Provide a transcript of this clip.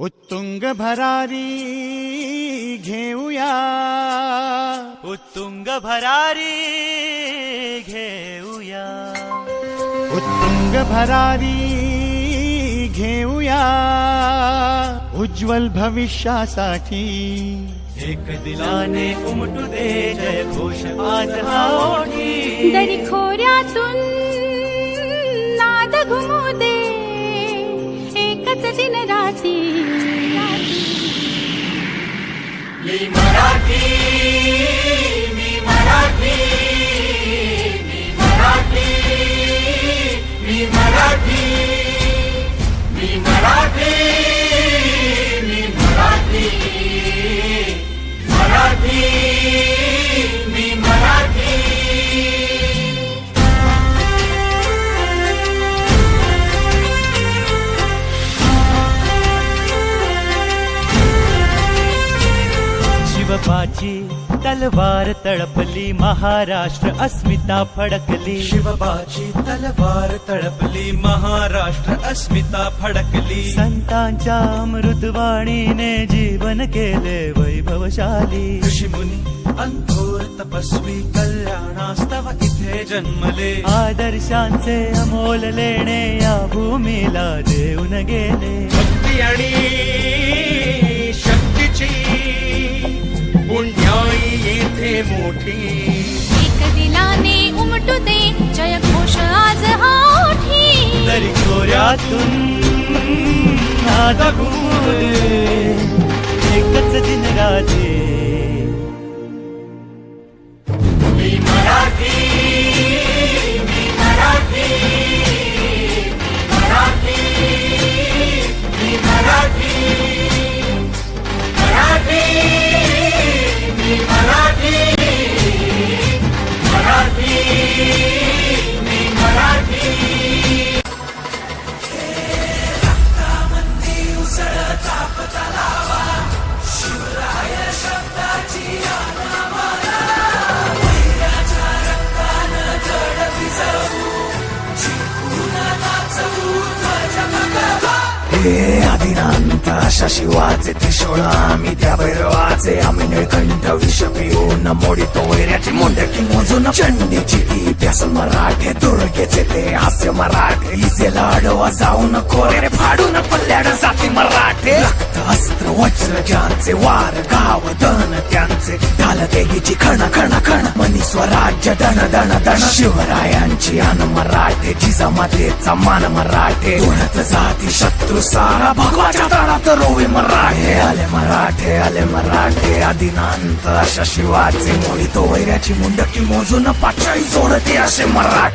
उत्तुंग भरारी घेऊया, उत्तुंग भरारी घेऊया, उत्तुंग भरारी घेऊया, उज्ज्वल भविष्यासाठी एक दिलाने उमटू दे जय घोष आज हा ओठी. दरी खोऱ्यातून नाद घुमू दे एकच दिन राती. मी मराठी, मी मराठी, मी मराठी, मी मराठी, मी मराठी, मी मराठी, मराठी, मी मराठी. शिवबाची तलवार तळपली, महाराष्ट्र अस्मिता फडकली. शिवबाची तलवार तळपली, महाराष्ट्र अस्मिता फडकली. संतांच्या अमृतवाणीने जीवन केले वैभवशाली. ऋषीमुनी अंथोर तपस्वी कल्याणास्तव इथे जन्मले. आदर्शांचे अमोल लेणे या भूमीला देऊन गेले. भक्ती आणि शक्तीची पुण्याई येथे मोठी. एक दिलाने उमटू दे जय घोष आज हा ओठी. दरी खोऱ्यातून नाद घुमू दे एकच दिन रात्री. मी मराठी, मी मराठी, मराठी, मी मराठी, मराठी, मी मराठी, मराठी, मी मराठी. हे आदिनांत अशा शिवाचे त्रिशूळ आम्ही त्या भैरवाचे. आम्ही निळकंठ विष पिऊन मोडितो वैऱ्याची मुंडकी मोजून. चंडीची ती प्यास मराठे, दुर्गेचे ते हास्य मराठे. इजेला अडवा जाऊन कोरे फाडून पल्ल्याड जाती मराठे. रक्त अस्त्र वज्र ज्यांचे, वार गाव धन त्यांचे. ढाल देगीची खण खण खण, मनी स्वराज्य दण दण दण. शिवरायांची आन मराठे, जिजामातेचा मान मराठे. उडत जाती शत्रू सारा, भगवाच्या तळात रोवे मराठे. आले मराठे, आले मराठे, आदिनांत अशा शिवाचे. मोडितो वैऱ्याची मुंडकी मोजून, पाचशाही सोडते असे मराठे.